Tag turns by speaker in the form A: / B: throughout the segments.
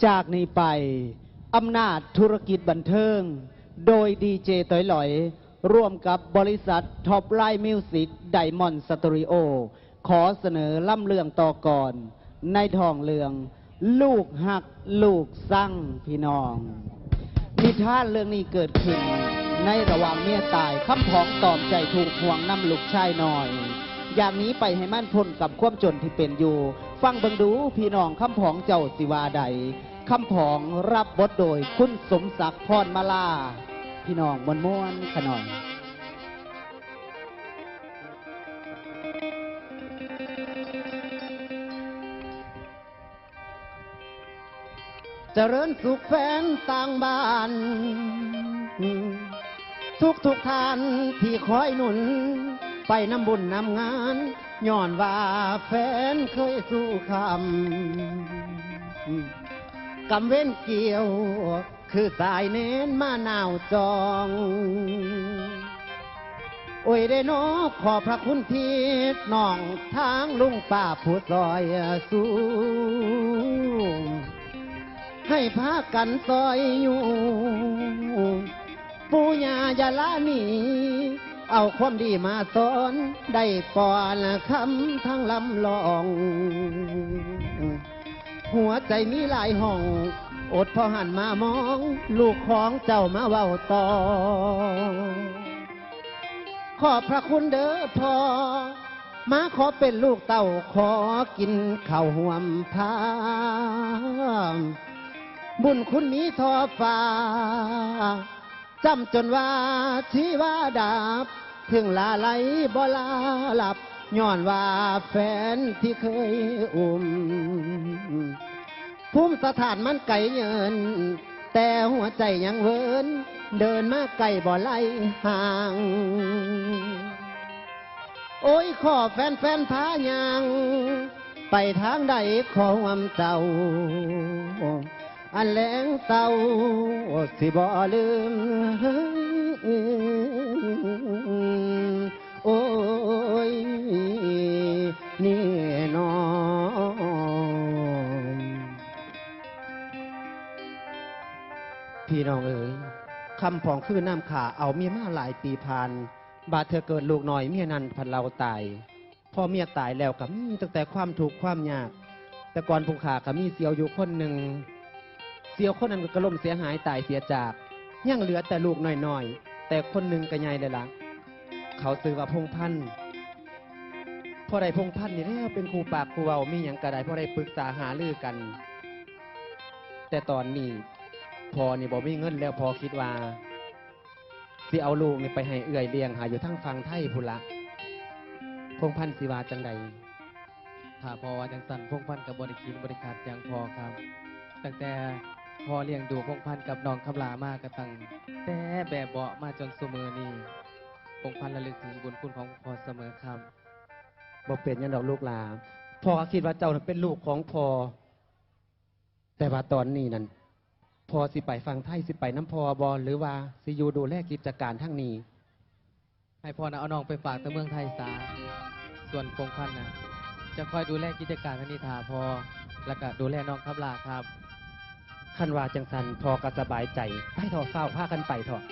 A: จากนี้ไปอำนาจธุรกิจบันเทิงโดยดีเจต้อยหลอยร่วมกับบริษัทท็อปไลน์มิวสิกไดมอนด์สตูดิโอขอเสนอล่ำเรื่องต่อก่อนในทองเรื่องลูกหักลูกสั่งพี่น้องนิทานเรื่องนี้เกิดขึ้นในระหว่างเมียตายคำพ้องตอมใจถูกห่วงนำลูกชายหน่อยอย่างนี้ไปให้มั่นพ้นกับความจนที่เป็นอยู่ฟังเบิ่งดูพี่น้องคำพ้องเจ้าสิวาใดคำพ้องรับบทโดยคุณสมศักดิ์พรมาลาพี่น้องม้วนๆขน่อยเจริญสุขแฟนต่างบ้านทุกท่านที่คอยหนุนไปนำบุญนำงานย้อนว่าแฟนเคยสู้คำกำเว้นเกี่ยวคือสายเน้นมาหนาวจองโอ้ยได้นกขอพระคุณที่น้องทางลุงป้าผู้ซอยสู้ให้พากันซอยอยู่ปู่ย่าอย่าละหนีเอาความดีมาสอนได้ก่อนคำทั้งลำลองหัวใจมีหลายห้องอดพอหันมามองลูกของเจ้ามาเว้าต่อขอบพระคุณเด้อพ่อมาขอเป็นลูกเต้าขอกินข้าวห่วมพาบุญคุณมีทอฟ้าจำจนว่าชีวาดาบถึงลาไหลบ่ลาหลับย้อนว่าแฟนที่เคยอุ้มภูมิสถานมันไกลเยินแต่หัวใจยังเวินเดินมาไกลบ่ไล่ห่างโอ้ยขอแฟนพายางไปทางใดขอความเจ้าอันแหลงเต้าสิบ่ลืมโอ้ยนี่น้องพี่น้องเอ๋ยคำพองคือน้ำขาเอาเมียมาหลายปีผ่านบาดเธอเกิดลูกน้อยเมียนั้นพันเราตายพอเมียตายแล้วก็มีตั้งแต่ความทุกข์ความยากแต่ก่อนผู้ขาก็มีเสียวอยู่คนหนึ่งเสียวคนนั้นก็ล่มเสียหายตายเสียจากยังเหลือแต่ลูกน้อยๆแต่คนหนึ่งก็ใหญ่เลยล่ะเขาซื้อว่าพงพันธุ์พอได้พงพันธุ์นี่แล้วเป็นครูปากครูเว้ามีอย่างกระไดพอได้ปรึกษาหารือกันแต่ตอนนี้พอนี่บอกมีเงินแล้วพอคิดว่าสิเอาลูกนี่ไปให้เอื่อยเลี้ยงหาอยู่ทั้งฟังไทยพุละพงพันธุ์สิวาจังใด
B: ถ้าพอว่าจังสันพงพันกับบริกินบริการอย่างพอครับตั้งแต่พอเลี้ยงดูพงพันกับน้องคำลามากกระตังแต่แบบเบามาจนเสมอนี่พงพันระลึกถึงบุญคุณของพอเสมอครับ
A: บอกเป็นยันดอกลูกหลาพ่อคิดว่าเจ้าเป็นลูกของพ่อแต่ว่าตอนนี้นั่นพอสิไปฟังไทยสิไปน้ำพอบอหรือว่าสิอยู่ดูแลกิจการทั้งนี้
B: ให้พ่อนะเอาน้องไปฝากแต่เมืองไทยสาส่วนพงพันนะจะคอยดูแลกิจการทนิทาพอแล้วก็ดูแลน้องคำลาครับ
A: ขันว่าจังสันพอก็สบายใจไปถอดเฝ้าผ้ากันไปถอด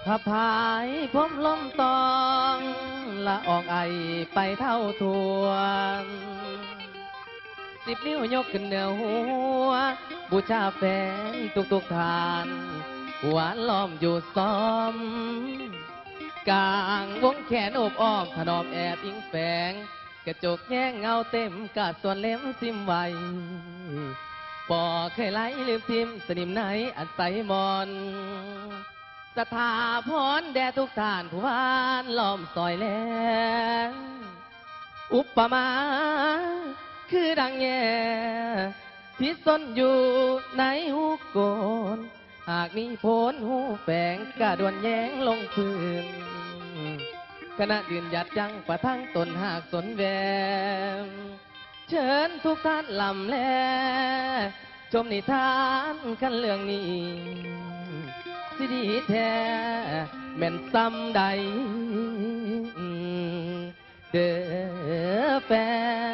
B: พระพายพมลมตองละอองไอไปเท่าทวน10 นิ้วยกขึ้นเหนือหัวบูชาแฟนทุกทานหวานล้อมอยู่ซ้อมกลางวงแขนโอบอ้อมถนอมแอบอิงแฝงกระจกแง่เงาเต็มกาดส่วนเล็มซิมไว้ปอเคยไหลลืมทิมสนิมไหนอันใสมอนสถาพรแด่ทุกท่านผู้วานล้อมซอยแลงอุปมาคือดังแง่ที่ซ่อนอยู่ในหูโกนหากมีโพนหูแฝงกะดวนแย้งลงพื้นขณะยืนหยัดยังประทังตนหากสนแวมเชิญทุกท่านลำแลชมนิทานกันเรื่องนี้สิดีแท้แม่นซ้ำใดเด้อแฟ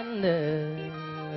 B: นเด้อ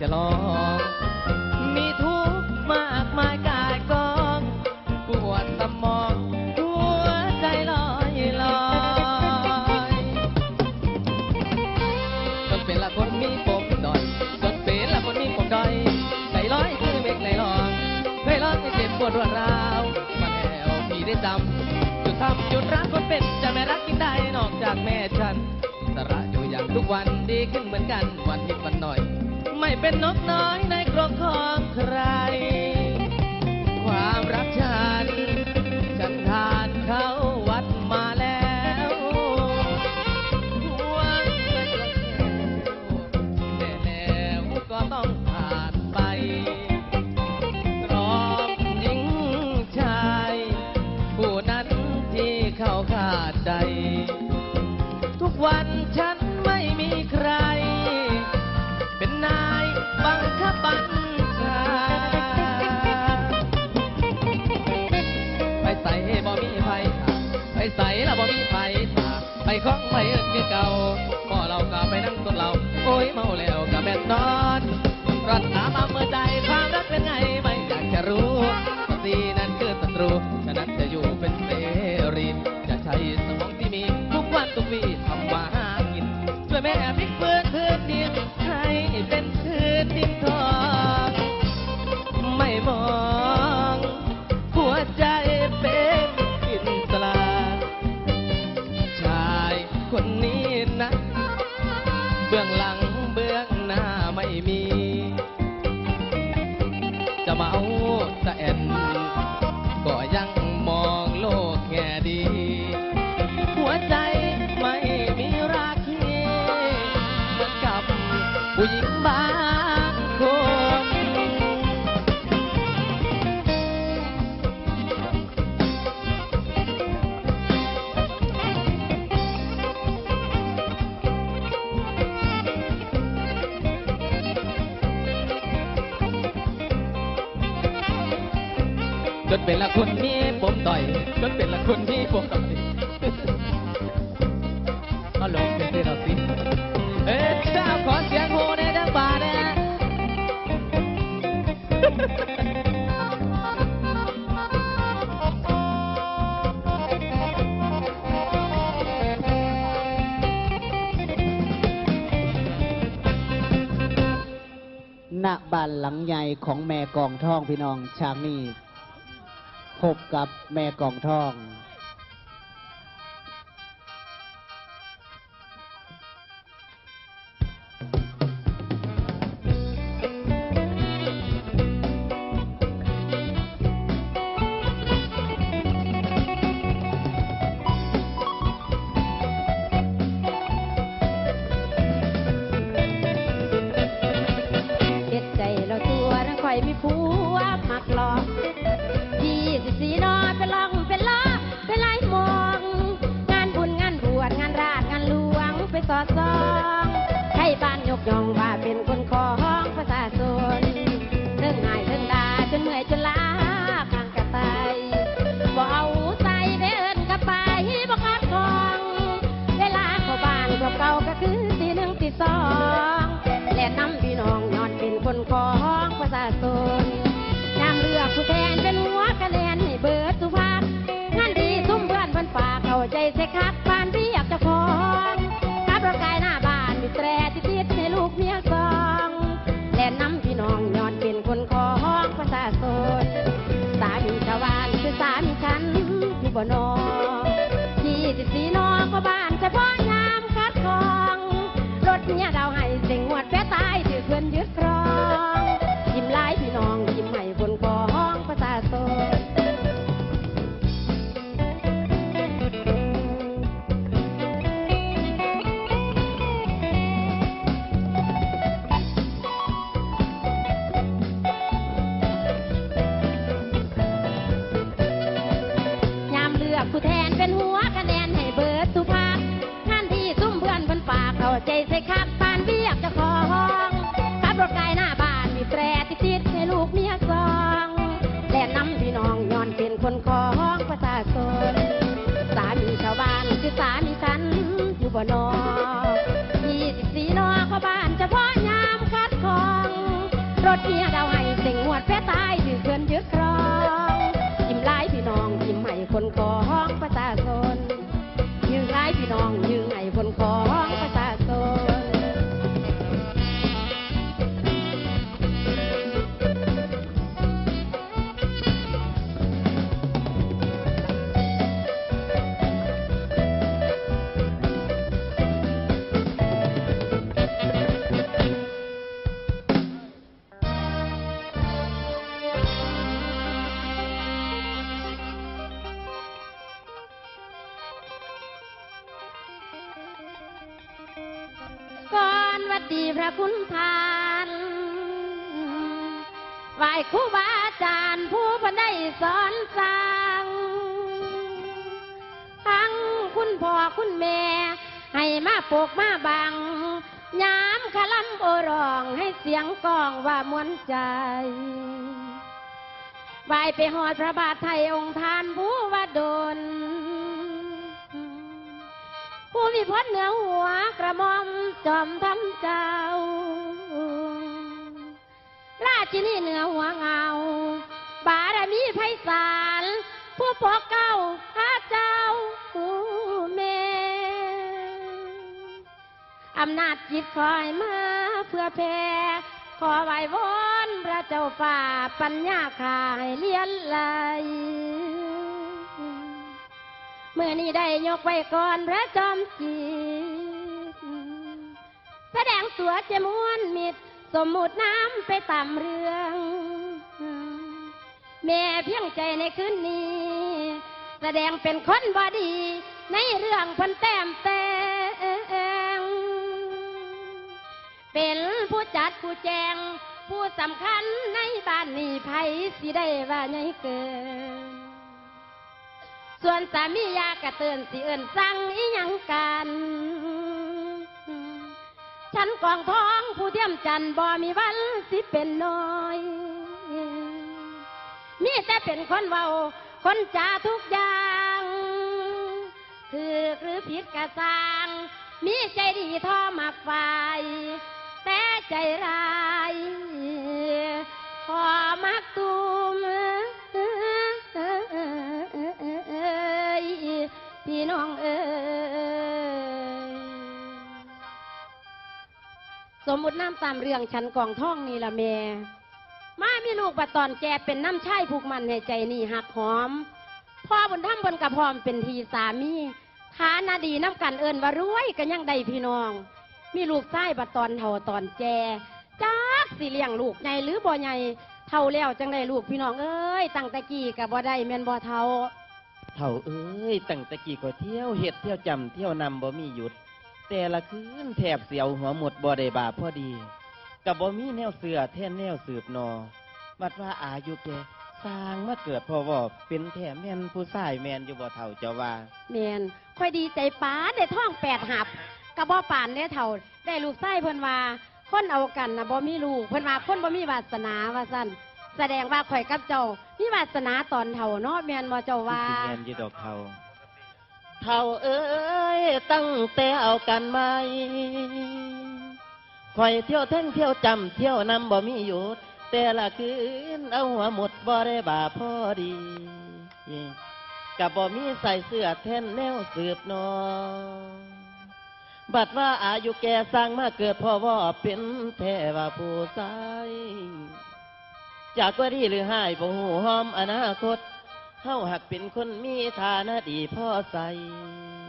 B: จะลองมีทุกข์มากมายกายกองปวดสมองหัวใจลอยลอยจนเป็นละคนมีปมด้อยจนเป็นละคนมีปมด้อยใจลอยคือเมฆไหลลองเคยร้องให้เจ็บปวดรวดร้าวมาแล้วพี่ได้จำจุดทำจุดรักคนเป็นจะไม่รักกินได้นอกจากแม่ฉันสระอยู่อย่างทุกวันดีขึ้นเหมือนกันวันนิดวันหน่อยไม่เป็นนกน้อยในกรงของใครความรักฉันทานเขาวัดมาแล้วหัวใจแต่แล้วก็ต้องผ่านไปรอบหญิงชายผู้นั้นที่เขาขาดใจทุกวันฉันไม่มีใครเป็นนายบังคับบัญชาไปใส่บ่มีไฟไปใส่ละบ่มีไฟไปคล้องไปเอิ้นคือเก่าพอเราก็ไปนั่งต้นเราโอ้ยเมาแล้วก็แม่นนอนรอดตามมาเมื่อใจความรักเป็นไงไม่อยากจะรู้ศัตรีนั้นคือศัตรูฉะนั้นจะอยู่เป็นเสรีจะใช้สมองที่มีทุกวันทุกวี่ทำมาหากินช่วยแม่พลิกฟื้นพื้นดินให้เป็นพื้นดินทองไม่มองหัวใจเป็นอิสระชายคนนี้นะเบื้องหลังเบื้องหน้าไม่มีจะเมาจะแอนก็ยังมองโลกแง่ดีหัวใจไม่มีราคีเหมือนกับผู้หญิงบางคนจนเป็นละคนมีปมด้อยจนเป็นละคนมีปมด้อยเอาลงเป็นเต้นเอาสิเจ้าขอเสียงโหในดังป่าเนี่ย
C: ณบ้านหลังใหญ่ของแม่กองทองพี่น้องฉากนี้พบกับแม่กองทอง
D: มีผัวมักหลอก24 นอเป็นลองเป็นล้อเป็นลายมองงานบุญงานบวชงานราชงานหลวงไปสอดส่องให้บ้านยกย่องว่าเป็นคนของประชาชนเรื่องง่ายเรื่องดาจนเมื่อยจนล้าข้างกระต่ายบ่เอาใจเดินกับไปบ่กัดกองเวลาเข้าบ้านเก่าก็คือตี 1 ตี 2และนำพี่น้องย้อนเป็นคนของประชาชนยามเลือกผู้แทนเป็นหัวคะแนนให้เบิดสุภาพงานดีซุ่มเพื่อนเพิ่นฝากเข้าใจเสกคักบ้านเรียกเจ้าของขับรถไกลหน้าบ้านมีแตรติดให้ลูกเมียซองและนำพี่น้องย้อนเป็นคนของประชาชนสามีชาวบ้านคือสามีฉันที่บ่นอ24 นอก็บ้านเฉพาะยามคัดกรองรถเมียดาวให้เสียงหวดแป้ตายถือเพื่อนยึดครองยิ้มหลายพี่น้องยิ้มให้บนกองประชาชนยามเลือกผู้แทนเป็นหัวคะแนนให้เบิดสุภาพงานที่ซุ่มเพื่อนเพิ่นฝากเข้าใจใส่คักปานเบียกเจ้าของขับรถไกลหน้าบ้านมีแตรติดให้ลูกเมียซองและนำพี่น้องย้อนเป็นคนของประชาชนสามีชาวบ้านคือสามีฉันอยู่บ่นอ24 นอก็บ้านเฉพาะยามคัดกรอง ดเมียดาวให้เสิงหวดแพ้ตายถือเพื่อนยึดครองยิ้มหลายพี่น้องยิ้มให้คนของประชาชนยืงหลายพี่น้องยืงให้คนของประชาชนก่อนวัดดีพระคุณทานไหว้ครูบาอาจารย์ผู้พันได้สอนสั่งทั้งคุณพ่อคุณแม่ให้มาปกมาบังยามคลำโอร้องให้เสียงกองว่ามวนใจไหว้ไปหอดพระบาทไทยองค์ทานผู้ว่าดลผู้มีพจน์เหนือหัวกระหม่อมจอมทำเจ้าราชินีเหนือหัวเงาบารมีไพศาลผู้ปกเก้าข้าเจ้าแม่อำนาจจิตคอยมาเพื่อแผ่ขอไหว้วอนพระเจ้าฝ่าปัญญาข่าให้เลี้ยนไหลเมื่อนี้ได้ยกไว้ก่อนพระจอมจีแสดงตัวเจมวนมิตรสมมุติน้ำไปตามเรื่องแม่เพียงใจในคืนนี้ แสดงเป็นคนบอดีในเรื่องพันแต้มแต่งเป็นผู้จัดผู้แจงผู้สำคัญในบ้านนี้ไผสิได้ว่าไงเกินส่วนสามียากระเตือนสิเอินสั่งอีหยังกันฉันกองท้องผู้เทียมจันบ่มีวันสิเป็นน้อยมีแต่เป็นคนเว้าคนจาทุกอย่างคือหรือผิดกระสังมีใจดีท่อมักไฟแต่ใจร้ายขอมักตุมพี่น้องเอ๋ยสมมุติน้ำตามเรื่องฉันกองท่องนี่ละแม่มามีลูกบัดตอนแกเป็นน้ำชายผูกมันให้ใจนี่หักหอมพ่อบนถ้ำบนกระพร้อมเป็นทีสามีฐานะดีน้ำกันเอิญว่ารวยกันยังได้พี่น้องมีลูกชายบัดตอนเท่าตอนแกจักสิเลี้ยงลูกใหญ่หรือบ่ใหญ่เท่าแล้วจังได้ลูกพี่น้องเอ้ยตั้งแต่กี้กับบ่ได้แม่นบ่เท่า
B: เท่าเอ้ยตั้งแต่กี้ก็เที่ยวเฮ็ดเที่ยวจำเที่ยวนำบ่มีหยุดแต่ละคืนแทบเสียวหัวหมดบ่ได้บาพอดีกับบ่มีแนวเสือแท่นแนวสืบนอบัดว่าอายุแกสร้างมาเกิดพอว่าเป็นแท่แม่นผู้ชายแม่นอยู่บ่เท่าเจ้าว่า
D: แม่นค่อยดีใจป้าได้ท้อง8 หับกับบ่ป่านได้เท่าได้ลูกชายเพิ่นว่าคนเอากันน่ะบ่มีลูกเพิ่นว่าคนบ่มีวาสนาว่าซั่นแสดงว่าข่อยกับเจ้ามีวาสนาตอนเท่าเนาะแม่นบ่เจ้าว่า
B: แม่นอยู่ดอกเท่าเท่าเอ้ยตั้งแต่เอากันมาข่อยเที่ยวเท่งเที่ยวจำเที่ยวนำบ่มีหยุดแต่ละคืนเอาหัวหมดบ่ได้บาพอดีกับบ่มีใส่เสื้อแท่นแนวสืบนอบัดว่าอายุแก่สร้างมาเกิดพ่อว่าเป็นแท้ว่าผู้ชายจากว่าดีหรือหายบ่หูหอมอนาคตเฮาหักเป็นคนมีฐานะดีพ่อใส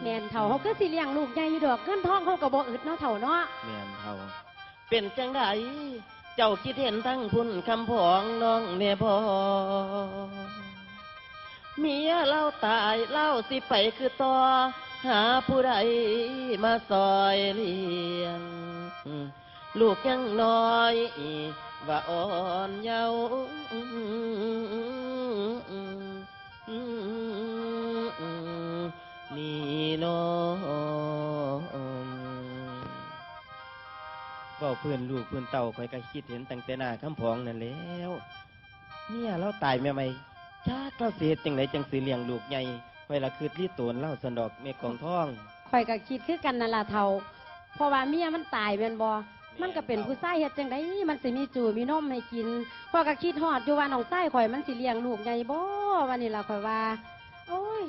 D: แม่นเท่าเขาคือสิเลี้ยงลูกใหญ่อยู่ดอกเงินทองเขาก็บ่อึดเนาะเท่าเนาะ
B: แม่นเท่าเป็นจังไดเจ้าคิดเห็นทั้งพุ่นคำพ้องน้องแม่พ่อเมียเล่าตายเล่าสิไปคือต่อหาผู้ใดมาซอยเลี้ยงลูกยังน้อยว่าอ่อนเยาว์นี่น้องก็เพื่อนลูกเพื่อนเต่าคอยก็คิดเห็นตั้งแต่หน้าคำพองนั่นแล้วเนี่ยเราตายแม่ไม่จ้าเราเสียจังไหนจังสีเลี้ยงลูกใหญ่เวลาคืดรีดตัวเล่าสนดอกเมฆกองท่อง
D: ข่อยก็คิดคือกันนั่นล่ะเท่าเพราะว่าเมียมันตายแม่นบ่ มันก็เป็นผู้ชายเฮ็ดจังไดมันสิมีจูมีนมให้กินพ่อก็คิดฮอดอยู่ว่าน้องชายข่อยมันสิเลี้ยงลูกใหญ่บ่วันนี้ล่ะข่อยว่า โอ้ย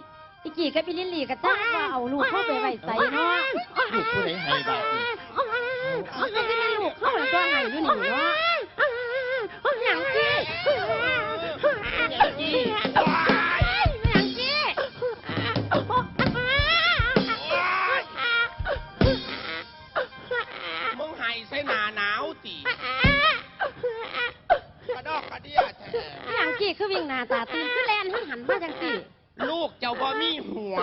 D: อีกี่กับอีลิลลี่ก็จ้าว่าเอาลูกเข้าไปไว้ใส่เนาะ
E: ลูกผู้ใดให้บาดนี่
D: เอาสิแม่ลูกเข้าไปตัวไหนอยู่นี่เนาะหยังจี้หยังจี้หยังจี้
E: มึงให้ใส่หน้าหนาวติกระดอกกระเดียแท้
D: หยังจี้คือวิ่งหน้าตาตื่นคือแลนหันมาจังซี่
E: ลูกเจ้าบ่มีหัว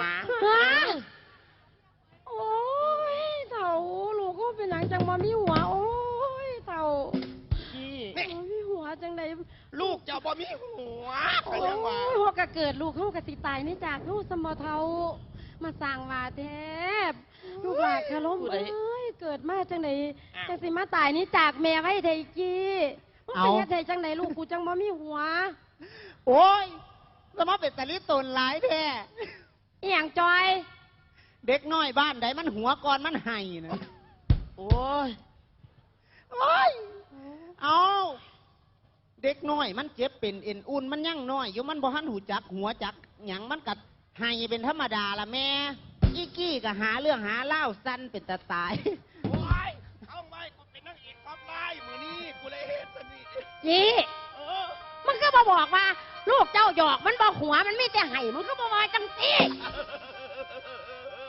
D: โอ้ยเต่าลูกก็เป็นหนังจังมามีหัวโอ้ยเต่า
E: นี่
D: มีหัวจังใด
E: ลูกเจ้าบ่มีหัว
D: โอ้
E: ก็ยังว่า
D: ยหัวกะเกิดลูกเขากะสิตายนี่จากลูกสมอเทามาสร้างว่าแทบลูกหลานคาล้มเอ้ยเกิดมาจังใดจังสิมาตายนี่จากแม่ไว้เทกี้มันเป็นยังไงจังใดลูกกูจังมามีหัว
C: โอ้ยสมาเป็นแต่ลิตนหลายแท้
D: อีหยังจอย
C: เด็กน้อยบ้านใดมันหัวก่อนมันไห้นะ
E: โอ้ย
C: โอ้ยเอาเด็กน้อยมันเจ็บเป็นเอ็นอุ่นมันยั่งน้อยอยู่มันบ่ทันหูจักหัวจักหยังมันกัดไห้เป็นธรรมดาละแม่อีกี้ก็หาเรื่องหาเล่าสั้นเป็นตาตาย
E: โอ้ยเข้าไปกูเป็นนางเอกท็อปไลน์มือนี้กูเลยเฮ็ดซะนี่
D: จี
E: เออ
D: มันก็มาบอกว่า ลูกเจ้าหยอกมันบอกหัวมันไม่แต่ไห้มันก็มาว่าจังสิ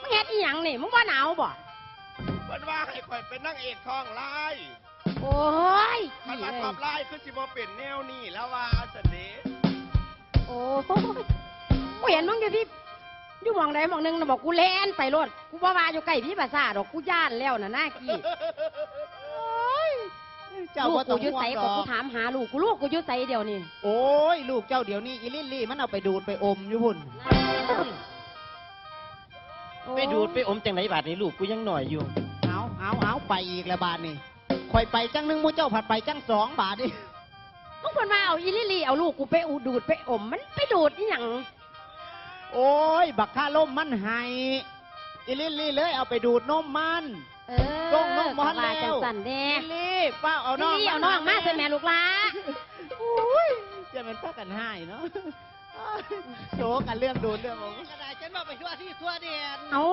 D: มึงเฮ็ดอีหยังนี่มึงว่าหนาวบ่
E: เพิ่นว่าให้ข่อยเป็นนางเอกทองไลน์
D: โอ้ย
E: มันมาท็อปไลน์คือสิบ่เป็นแนวนี้แล้วว่าสเด
D: โอ้ยกูเห็นมึงอยู่ที่อยู่หมองใดหมองหนึงน่ะบอกกูแล่นไปรถกูบ่ว่าอยู่ใกล้พี่ภาษาทดอกกูย่านแล้วน่ะหน้ากี้
C: เจ้า
D: ลูก
C: บ่ต้
D: กู
C: อง
D: อยู่
C: ห่ว
D: ไส
C: งด
D: ก็
C: อ
D: กู
C: ก
D: ถามหาลูกกูลูกกูอยู่ไสเดี๋ยวนี้
C: โอ้ยลูกเจ้าเดี๋ยวนี้อีลิลลี่มันเอาไปดูดไปอมอยู่พุ่น
B: ไปดูดไปอมจังไหนบาดนี้ลูกกูยังหน่อยอยู่
C: เอาไปอีกแล้วบาทนี่คอยไปจังหนึงหมูเจ้าผัดไปจังสองบาทนี่
D: มึงเพิ่นว่าเอาอีลิลี่เอาลูกกูไปอูดูดไปอมมันไปดูดอีหยัง
C: โอ้ยบักค่าล่มมันให้อีลิลลี่เลยเอาไปดูดนมมัน
D: เออ
C: ส่งนมมา
D: ว่า
C: แล้
D: จัง
C: ว
D: สั่นแน่
C: อีลิลลี่ป้าเอาน้อง
D: ลิลลี่เอาน้องมาใส่แม่ลูกหลา
C: โอ้ยจะเป็นป้ากันให้เนาะโศกันเรื่องดูดเรื่องผมกระไดฉันมาไปทั่วที่ทั่วเดียน
D: เอา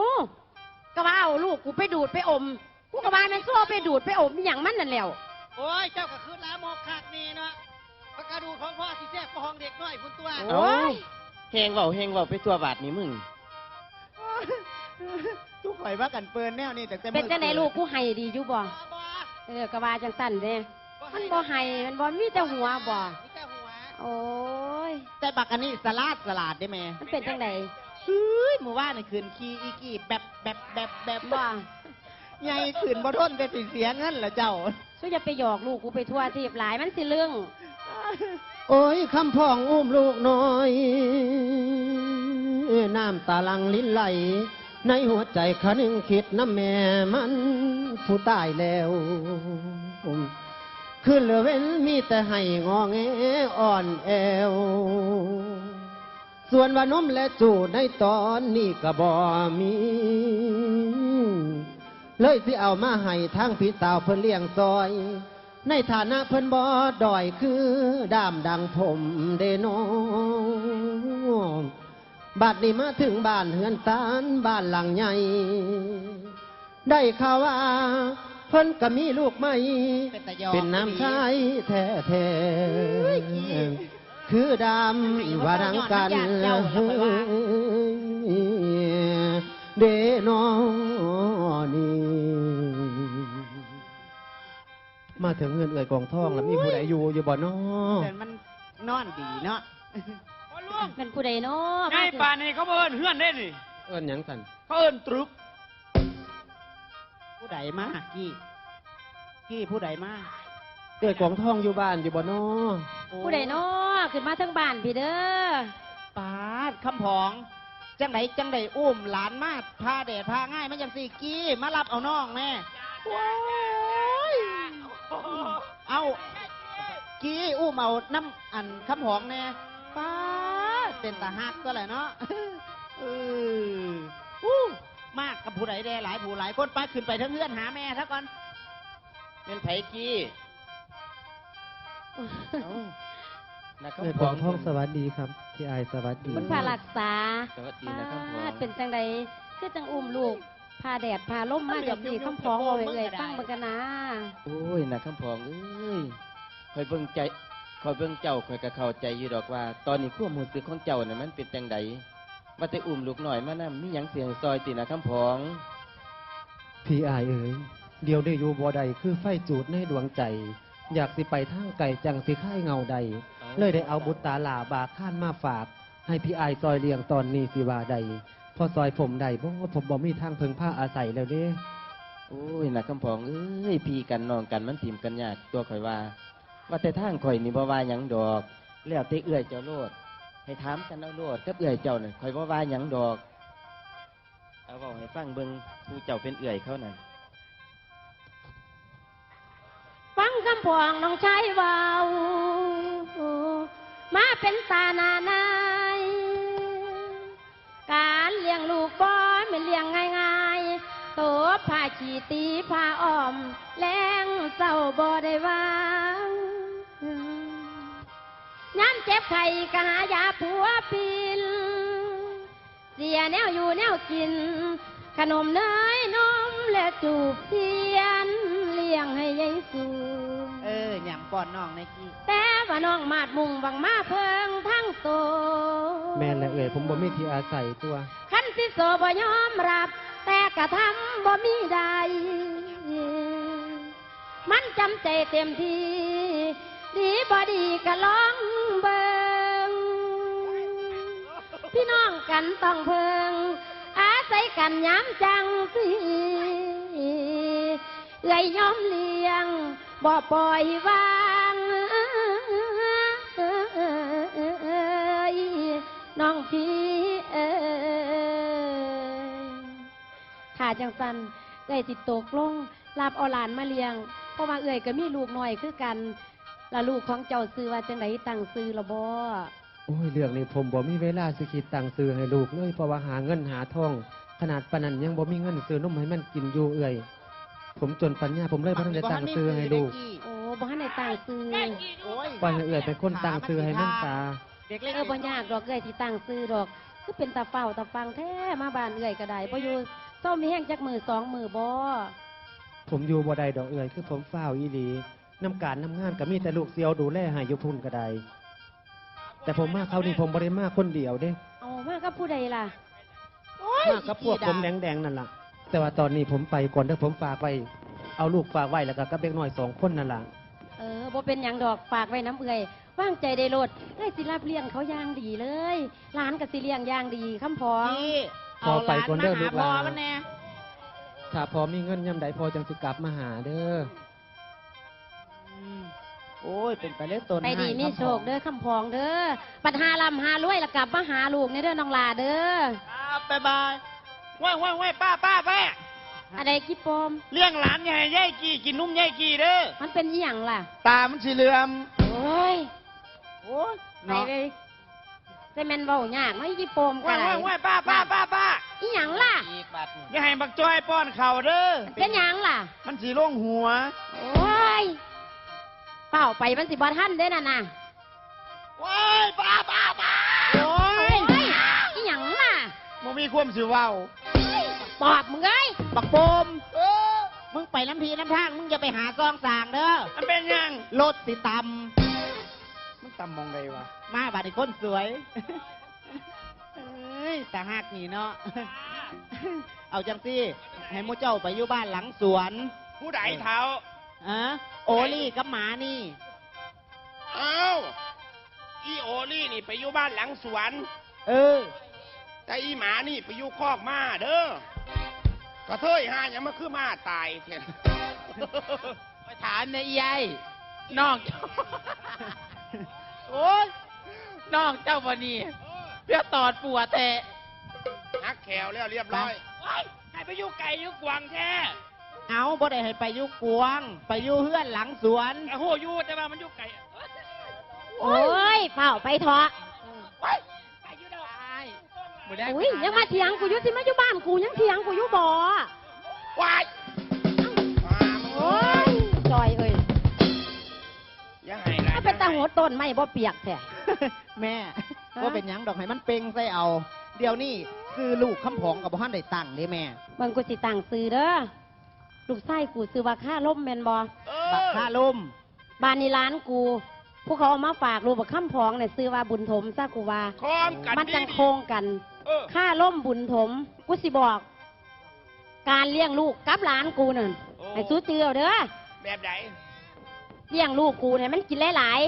D: ก็ว่าเอาลูกกูไปดูดไปอมกูก็ว่าแม่นโซ่ไปดูดไปอมอีหยังมันนั่นแหล้ว
C: โอ้ยเจ้าก็คือลาโมกขากนี่เนาะปากกาดูของพ่อสิแท้ก็ห้องเด็กน้อยพุ่นตัว
B: โอ้ยเฮงเว้าไปตัวบาดนี้มึง
C: ทุกข่อยว่ากันเปินแนวนี่แต่
D: เป็นจังไดลูกกูให้ดีอยู่บ่
C: บ่
D: ก็ว่าจังสั่นเด้มันบ่ให้มันบ่มีแต่หัวบ่
C: มีแต่หัว
D: โอ้ย
C: แต่บักอันนี้สลาดได้ไหม
D: มันเป็นจังได
C: เฮ้ยมือว่าในคืนคีอีกี้แบบ
D: บ่
C: ใหญ่ขืนบ่ทนแต่สิเสียเงินเหรอเจ้า
D: สู้อย่าไปหยอกลูกกูไปทั่วทีบหลายมันสิเรื่อง
A: โอ้ยคำพองอุ้มลูกน้อยน้ำตาลังลิ้นไหล ในหัวใจคะนึงคิดน้ำแม่มันผู้ตายแล้วขึ้นเหลือเว้นมีแต่ให้งอแงอ่อนแอว ส่วนว่านมและจูในตอนนี้ก็บ่มี เลยสิเอามาให้ทั้งพี่สาวเพิ่นเลี้ยงซอย ในฐานะเพิ่นบ่ดอยคือด้ามดังผมเดโนบัดนี้มาถึงบ้านเฮือนซานบ้านหลังใหญ่ ได้ข่าวว่าเพิ่นก็มีลูกใหม่ เป็นน้ำชายแท้ๆคือดำว่าดังกันเดโนนี่ มาถึงเงินเอ่ยกองทองแล้วมีผู้ใดอยู่บ่น้อ
C: แต่มันนอนดีเนาะ
E: พ่อลุง
D: เป็นผู้ใดเนาะ
E: ไอ้ป่านนี้เขาเอิ้นเฮือนได้นี่
A: เอิ้นหยังสัน
E: เขาเอิ้นตรึก
C: ผู้ใดมากี้ผู้ใดมา
A: เอ่ยกองทองอยู่บ้านอยู่บ่น้อ
D: ผู้ใดเนาะขึ้นมาทั้งบ้านพี่เด้อ
C: ปาดคำผอง จังไดอุ้มหลานมาพาแดดพาง่ายมันจังสี่กี้มารับเอาน้องแม่ว้ายเอากี้อุ้มเอาน้ำอันคำผองแน่ป้าดเป็นตาหักก็แหละเนาะเอออู้มากกับผู้ใดแดหลายผู้หลายคนไปขึ้นไปทั้งเพื่อนหาแม่ซะก่อน เป็นไผกี้เอ้า
B: นะค
A: เอ้ย
B: ำ
A: ผ
B: พ้อ
A: ม
B: ง
A: ท้องสวัสดีครับพี่อายสวัสดี
D: คุณพารักษา
B: สวัสดีนะคำพ้อง
D: เป็นจังใดคือจังอุ้มลูกพาแดดพาล่มมาจากสี่คำพ้องเอาไว้เอ่ยตั้งบังกันนะ
B: โอ้ยนะคำพ้องเอ้ยคอยเบิ่งใจคอยเบิ่งเจ้าคอยกะเข้าใจอยู่ดอกว่า ตอนนี้ความรู้สึกของเจ้าน่ะมันเป็นจังใดว่าแต่อุ้มลูกหน่อยมานํมีหยังเสียงซอยตินะคำพ้อง
A: พี่อายเอ๋ยเดียวได้อยู่บ่ใดคือไฟจูดในดวงใจ อยากสิไปทางไก่จังสิค่ายเงาใด เลยได้เอาบุตรตาหลาบาข้านมาฝาก ให้พี่อายซอยเลี้ยงตอนนี้สิว่าใดพอซอยผมใดบ่ผมบ่มีทางเพิงผ้าอาศัยแล้วเด้
B: โอ้ยนะคำพ้องเอ้ยพี่กันน้องกันมันถิ่มกันยากตัวข่อยว่า ว่าแต่ทางข่อยนี่บ่ว่าหยังดอก แล้วแต่เอื้อยเจ้าโลด ให้ถามกันเอาโลดกับเอื้อยเจ้าน่ะข่อยบ่ว่าหยังดอก เอาเว้าให้ฟังเบิ่งผู้เจ้าเป็นเอื้อยเขานั่น
D: ฟังคำพองน้องชายเบามาเป็นตาหนานายการเลี้ยงลูกบ่ไม่เลี้ยงง่ายๆโตผ้าขี่ตีผ้าอ้อมแรงเศร้าบ่ได้วางย้ำเจ็บไข้ก็หายาผัวปินเสียแนวอยู่แนวกิน ขนมเนยนมและจูบเทียนเลี้ยงให้ยายสูง
C: หย่ำป้อนน้องในกี้
D: แต่ว่าน้องมาดมุงบังมาเพิงทั้งโต
A: แม่นและเอ๋ยผมบ่มีที่อาศัยตัว
D: ขันสิโซบ่ยอมรับ แต่กระทำบ่มีใด มันจำใจเต็มทีดีบ่ดีก็ลองเบิงพี่น้องกันต้องเพิง อาศัยกันย้ำจังสิเอ่ยยอมเลี้ยงบ่ปล่อยวางน้องพี่เอ้ยถ้าจังสันเอ่ยสิตกลงรับเอาหลานมาเลี้ยง เพราะว่าเอ่ยก็มีลูกหน่อยคือกันและลูกของเจ้าซื้อว่าจังไดตั้งซื้อละบ่
A: โอ้ยเรื่องนี้ผมบ่มีเวลาสิคิดตังค์ซื้อให้ลูกเลยเพราะว่าหาเงินหาทอง ขนาดปานนั้นยังบ่มีเงินซื้อนมให้มันกินอยู่เอ่ยผมจนปัญญาผมเลยบ่ทันได้ตังค์ซื้อให้ลูก
D: โอ้บ่ทันได้ตั้งซื้อ
C: โอ้ย
A: ปล่อยให้เอ่ยเป็นคนตังค์ซื้อให้มันตา
C: เด็กเล็ก
D: บ่ยากดอกเอ้ยที่ตั้งซื้อดอกคือเป็นตาเฝ้าตาฟังแท้มาบ้านเอ้ยก็ได้บ่อยู่เศร้ามีแห้งจักมือสองมือบ่
A: ผมอยู่บ่ได้ดอกเอ่ยคือผมฝ้าวอีหลีน้ำการน้ำงานก็มีแต่ลูกเสียวดูแลให้อยู่พุ่นก็ได้แต่ผมมาเขานี่ผมบ่ได้มาคนเดียวเด้
D: เอามากับผู้ใดล่ะ
A: มากับพวกผมแดงๆนั่นล่ะ แต่ว่าตอนนี้ผมไปก่อนเด้อผมฝากไว้เอาลูกฝากไว้แล้วก็กับเด็กน้อย2 คนนั่นล่ะ
D: บ่เป็นหยังดอกฝากไว้น้ำเอ้ยวางใจได้โลดเอ้ยสิรับเลี้ยงเขาอย่างดีเลยหลานก็สิเลี้ยงอย่างดีคำพอง
C: พี่เอาหลานมาหาพ่อมันแน่
A: ถ้าพอมีเงินยำใดพอจังสิกลับมาหาเด้อ
C: โอ้ยเป็นไปเล่นตน
D: ไปดีมีโชคเด้อคำพองเด้อปัดหาลำหารวยแล้วกลับมาหาลูกในเด้อน้องลาเด้อ
E: ครับบ๊ายบายว้ายป้าแม่
D: อะไรกี่ปม
E: เลี้ยงหลานใหญ่ย่ายกี่กินนุ่มย่ายกี่เด้อ
D: มันเป็นอีหยังล่ะ
E: ตามันสีเหลือม
D: โอ้ย
C: โอ้ย
D: ไปเลยแต่แม่นเว้ายากเนาะอีกี่ปมกั
E: ว้าน ย
D: ไร
E: ว้ายป้า
D: อีหยังล่ะ
B: อีกบาทหนึ่ง
E: อย่าให้บักจอยป้อนเข่าวเด้อ
D: เป็นหยังล่ะ
E: มันสีลงหัว
D: โอ้ยเปล่าไปมันสิบ่ทันเด้น่ะนะ
E: ว้ายป้าโอ้
D: โอ้
E: ย
D: ยอีหยังล่ะ
E: มันมีความสิเว้า
D: ปอบมึงเอ้ย
C: บักโปมมึงไปน้ำพีน้ำทางมึงอย่าไปหาซองสางเด้อ
E: มันเป็นยัง
C: รถสิต
E: มันตำมองใดวะ
C: ำมาบาดนี้คนสวยเอ้ยตาหักนี่เนาะ เอาจังสิให้หมูเจ้าไปอยู่บ้านหลังสวน
E: ผู้ใดเท้า
C: อะโอลี่กับหมานี่
E: เอ้าอีโอลี่นี่ไปอยู่บ้านหลังสวน
C: เออ
E: แต่อีหมานี่ไปอยู่คอกม้าเด้อกระเทยหายังมาคือม้าตายเพีย
B: ไปถามในยายน้องเจ้า
E: โอ้ย
B: น้องเจ้าวันนี้เพื่อตอดปัวแต่
E: หักแขวแล้วเรียบร้อยให้ไปอยู่ไก่อยู่กวางแท้
C: เอาบ่ได้ให้ไปอยู่กวาง ไปอยู่เฮือนหลังสวน
E: โอ้โหอยู่แต่ว่ามันอยู่ไก่
D: โอ้ยเปล่าไปเถอะ
E: ไก่อยู่ดอก
B: หมดแล้ว
D: อุ้ยยังมาเถียงกูอยู่สิมาอยู่บ้านกูยังเถียงกูอยู่บ่
E: วาย
D: โอ้ยจอย เป็นตาหัวต้นไม่บ่เปียกแท้
C: แม่
D: ฮะ
C: ว่าเป็นหยังดอกให้มันเป่งใส่เอา เดี๋ยวนี้ซื้อลูกคำผองกับบ้านได้ตั้งเด้แม่
D: เบิ่งกูสิตั้งซื้อเด้อลูกไส้กูซื้อว่าค่าล่มแม่นบ่
C: บักท่าลม
D: บ้านนี้ร้านกูผู้เขาเอามาฝากลูกบักคำพองเนี่ยซื้อว่าบุญถมซะกูว่า
E: คล้องกัน
D: มันจัง
E: ดีๆ
D: โคงกัน
E: เออ
D: ค่าล่มบุญถมกูสิบอก การเลี้ยงลูกกับหลานกูนั่น
E: โอ้
D: ไอ้สู้เจือเด้อ
E: แบบไหน
D: เลี้ยงลูกกูเนี่ยมันกินหลาย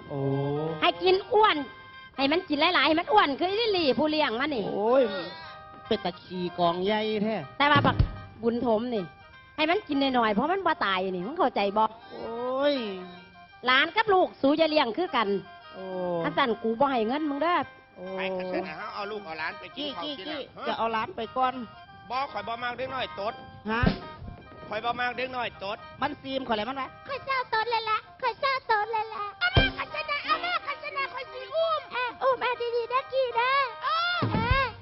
A: โอ้
D: ๆให้กินอ้วน ให้มันกินหลายๆให้มันอ้วนคือลิลี่ผู้เลี้ยงมันนี่
C: โอ้ย เป็นตะขี่กองใหญ่แท้
D: แต่ว่าบักบุญถมนี่ ให้มันกินหน่อยๆเพราะมันบ่ตายนี่มึงเข้าใจบ่
C: โอ้ย
D: หลานกับลูกสู้จะเลี้ยงคือกัน
C: โอ้
D: ถ้าสั่นกูบ่ให้เงินมึงเด้อ
C: โอ้
E: ไปกันเถอะนะฮะเอาลูกเอาหลานไปกิน
C: กี้
E: ข้าว
C: กี้
E: กิน
C: กี้
E: อ่ะ
C: จะเอาหล้านไปก่อน
E: บ่ข่อยบ่มากเด็กน้อยตด
C: ฮะ
E: ข่อยบ่มากเด็กน้อยตด
C: มันซีมขออะไรมันวะ
D: ข้อยเศร้าตนเลยละข้อยเศร้าตนเลยละเอาแม่ขันชนะเอาแม่ขันชนะข้อยสีอุ้มอุ้มดีๆนะกี่นะ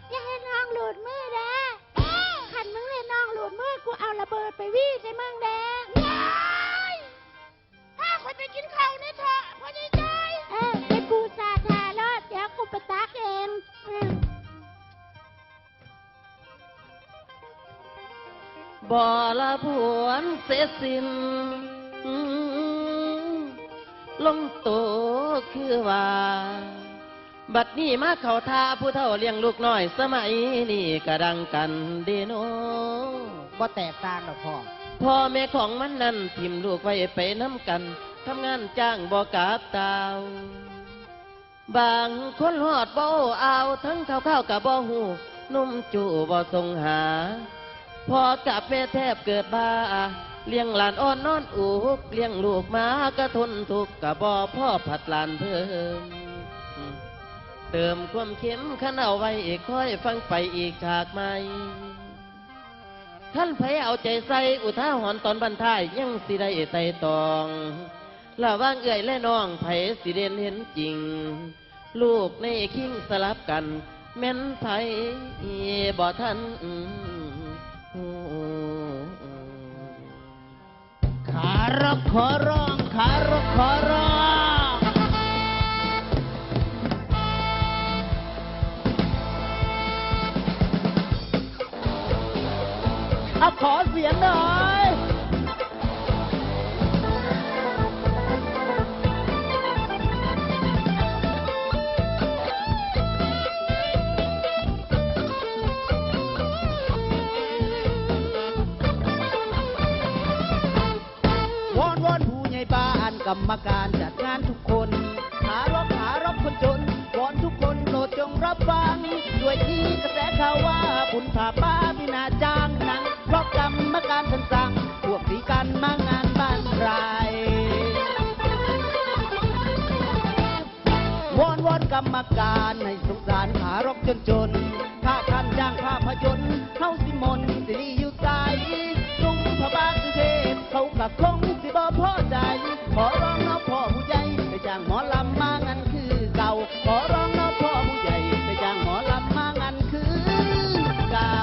D: อย่าให้น้องหลุดมือนะขันมึงเลยน้องหลุดมือกูเอาระเบิดไปวี่ใส่มึงแดงถ้าข้อยไปกินข้าวนี่เถอะพอดีใจเดี๋ยวกูสาธารอดเดี๋ยวกูไปตักเอง
B: บ่ละผวนเสียสิ้นลงโตคือว่า บัดนี้มาเข้าท่าผู้เฒ่าเลี้ยงลูกน้อย สมัยนี้ก็ดังกันเดโน
C: บ่แตกต่างหรอกพ่อ
B: พ่อแม่ของมันนั่นทิมลูกไว้ไปน้ำกัน ทำงานจ้างบ่กาบตาว บางคนหอดบ่เอาทั้งข้าวกับบ่หูนุ่มจู่บ่ทรงหา พอกับแม่แทบเกิดบ้า เลี้ยงหลานอ่อนนอนอุกเลี้ยงลูกมาก็ทนทุกข์กับบ่พ่อผัดหลานเพิ่ม เติมความเข็มขันเอาไว้อีกค่อยฟังไปอีกฉากใหม่ ท่านไผเอาใจใส่อุท่าหอนตอนบรรทายยังสิได้ไต่ตองระว่างเอื่อยและน้องไผสิเด่นเห็นจริง ลูกในคิงสลับกัน แม่นไผบ่ทัน
C: ขารกขอร้อง ขารกขอร้องเอาขอเสียงหน่อย วอนวอนผู้ใหญ่บ้านกรรมการจัดงานทุกคนหารบคนจน วอนทุกคนโปรดจงรับฟัง ด้วยที่กระแสข่าวว่าบุญผ่าป้าพินาจ้างหนังเพราะกรรมการทันสั่งพวกสีกันมางานบ้านไรวอนกรรมการให้สงสารหารบจนถ้าท่านจ้างภาพยนตร์เข้าสิมนต์สิริอยู่ใจกรุงพระบางเทพเขากะคงสิบ่พอใจ ขอร้องน้อพ่อผู้ใหญ่ไปจ้างหมอลำมางันคือเก่า ขอร้องน้อพ่อผู้ใหญ่ไปจ้างหมอลำมางันคือเก่า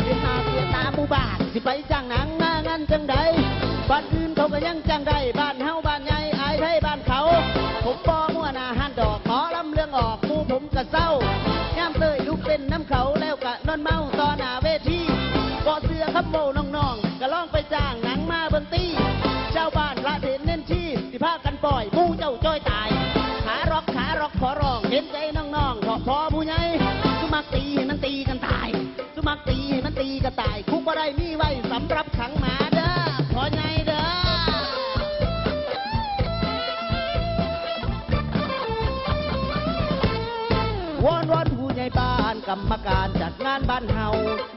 C: สิหาเสียตาหมู่บ้านสิไปจ้างหนังมางันจังใดบ้านอื่นเขาก็ยังจ้างได้บ้านเฮาบ้านใหญ่อายไทยบ้านเขา ผมบ่มั่วหน้าหันดอกขอลำเรื่องออกหมู่ผมก็เศร้าย่ามเตยลุกเป็นน้ำเขาแล้วกะนอนเมาต่อหน้าเวทีบ่เสือขับโมน้องๆก็ลองไปจ้างหนังมาเบิ่งตีเจ้าบ้านละเห็นเน้นที่สิพากันปล่อยหมู่เจ้าจ้อยตายขาร็อกขอร้องเห็นใจน้องๆพอผู้ใหญ่สุมักตีให้มันตีกันตายสุมักตีให้มันตีกันตายคุกบ่ได้มีไว้สำหรับขังหมาเด้อพอใหญ่เด้อ วอนผู้ใหญ่บ้านกรรมการจัดงานบ้านเฮา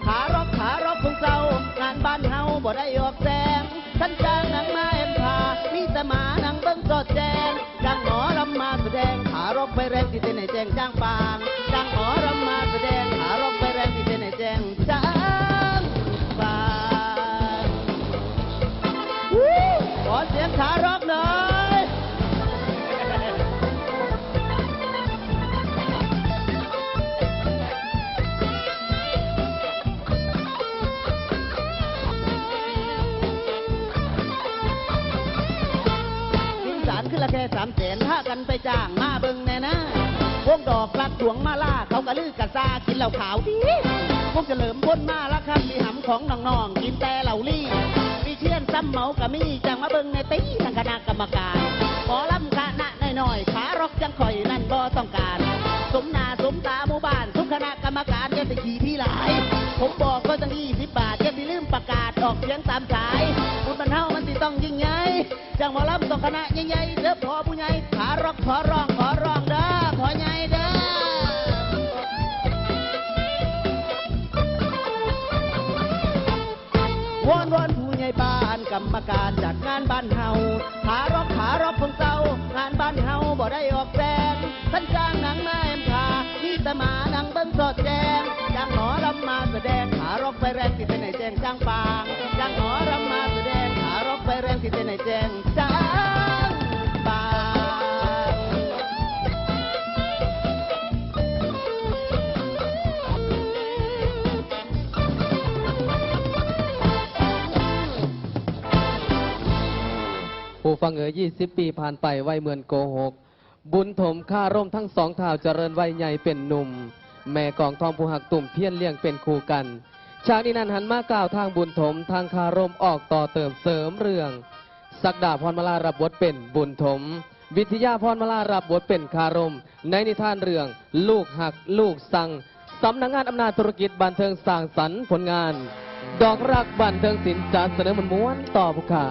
C: ขารบของเจ้างานบ้านเฮาบ่ได้ออกแสงท่านจ้างหนังมาแอมพามีแต่หมาหนังเบิ่งสอดแจงจ้างหมอลำมาแสดงขารบไปแรงที่เต้นให้แจ้งจ้างปางจ้างหมอลำมาแสดงขารบไปแรงที่เต้นให้แจ้งจ้างปางขอเสียงขารบหน่อย ข คือละแค่300,000พากันไปจ้างมาเบิ่งแน่นะวงดอกลักดวงมาล่าเขากะลือกะซากินเหล้าขาวดีวงเฉลิมพ้นมาละครับมีหำของน้องๆกินแต่เหล้าลี่มีเชียนซ้ำเมากะมีจังมาเบิ่งในตีทางคณะกรรมการขอลำคณะน้อยๆขาร็อกจังข่อยนั่นบ่ต้องการสมหน้าสมตาหมู่บ้านทุกคณะกรรมการจะขี่ที่หลายผมบอกก็ตั้ง20 บาทจะไปลืมประกาศออกเสียงตามสายบุญบรรเทามันสิต้องยิ่งใหญ่จังหมอลำต้องคณะใหญ่ๆเด้อพอผู้ใหญ่ขาร็อกขอร้องเด้อพอใหญ่เด้อวอนผู้ใหญ่บ้านกรรมการจากงานบ้านเฮาขาร็อกของเจ้างานบ้านเฮาบ่ได้ออกแรงท่านจ้างหนังมาแอมพานี่แต่มานังเบิ้งสอดแจงจ้างหมอลำมาแสดงขาร็อกไปแรงที่เป็นไหนแจงจ้างปางจ้างหมอลำมาแสดงขาร็อกไปแรงที่เป็นไหนแจงจ้างปาง
B: ผู้ฟัง20 ปีผ่านไปวัยเหมือนโกหกบุญถมข้าร่มทั้งสองท่าวเจริญวัยใหญ่เป็นหนุ่มแม่กองทองผู้หักตุ่มเพี้ยนเลี้ยงเป็นคู่กันฉากนี้นั้นหันมากล่าวทางบุญถมทางข้าร่มออกต่อเติมเสริมเรื่องศักดาพรมาลารับบทเป็นบุญถมวิทยาพรมาลารับบทเป็นข้าร่มในนิทานเรื่องลูกหักลูกสั่งสำนักงานอำนาจธุรกิจบันเทิงสร้างสรรค์ผลงาน ดอกรักบันเทิงศิลป์จัดเสนอมันม้วนต่อผู้ข่า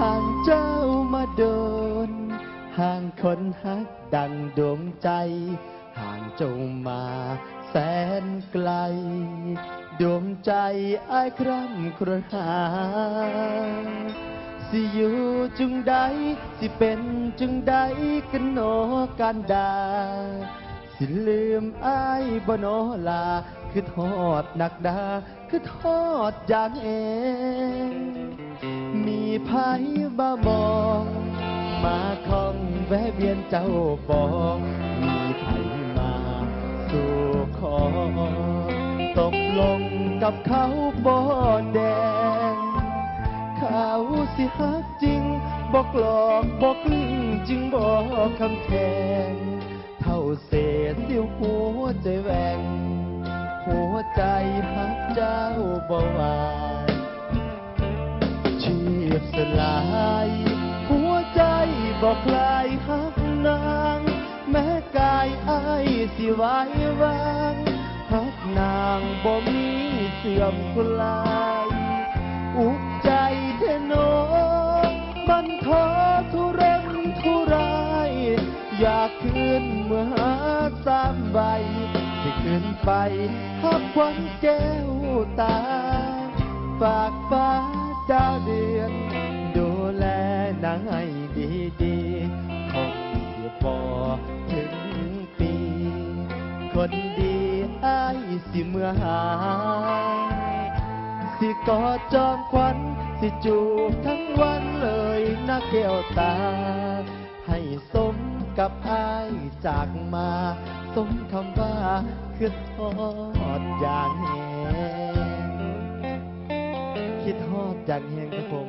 F: ห่างเจ้ามาโดนห่างคนฮักดังดวงใจห่างเจ้ามาแสนไกลดวงใจอ้ายคร่ำครวญหาสิอยู่จุงใดสิเป็นจุงใดกันโนกันดาสิลืมอ้ายบ่โนลาคือทอดหนักดาคือทอดอย่างเองมีภัยบ้ามองมาคองแวะเวียนเจ้าบองมีภัยมาสู่ขอตกลงกับเขาบ่แดงเขาสิฮักจริงบอกหลอกบอกกลิ้งจึงบอกคำแทงเท่าเศษเสี้ยวหัวใจแหวงหัวใจฮักเจ้าบ่ไหวชีพสลายหัวใจบอกลายฮักนางแม้กายอ้ายสิไว้วางฮักนางบ่มีเสื่อมคลายอุกใจเทโนมันท้อทุรนทุรายอยากคืนเมื่อหา3 ใบที่คืนไปฮักควันแก้วตาฝากฟ้าดาวเดือนดูแลนางให้ดีๆคงเสียพอถึงปีคนดีอ้ายสิเมื่อหาสิกอดจอมควันสิจูบทั้งวันเลยนะแก้วตาให้สมกับอ้ายจากมาสมคำว่าคือทอดอย่างแหงคิดทอดอย่างแหงครับผม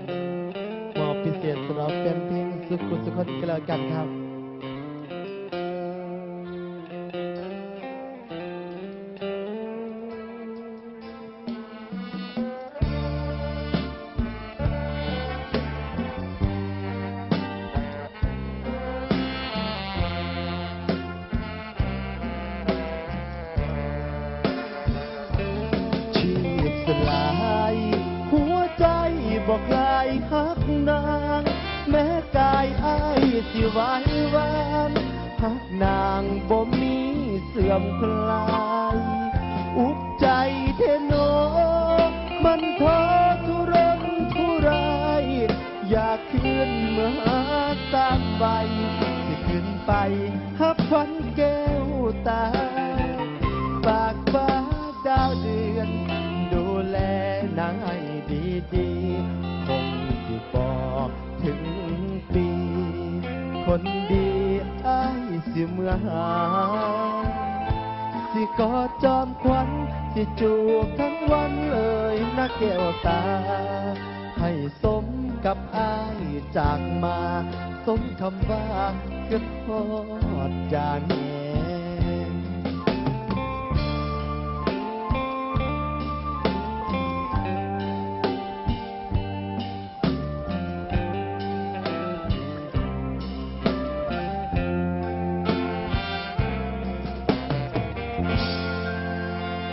F: มอบพิเศษสำหรับแฟนเพลงสุขุมสุขคนกันแล้วกันครับ บอกลายฮักนางแม้กายอ้ายสิไว้วา อมคลายอุกใจเทโนมันท้อทุรนทุรายอยากขึ้นเมื่อหาตามใบสิขึ้นไปหับฝันแก้วตาฝากฟ้าดาวเดือนดูแลนางให้ดีๆคงอยู่บอกถึงปีคนดีอ้ายสิเมื่อหาสิกอดจอมขวัญสิจูบทั้งวันเลยนะแก้วตาให้สมกับอ้ายจากมาสมคำว่าคือทอดจานแห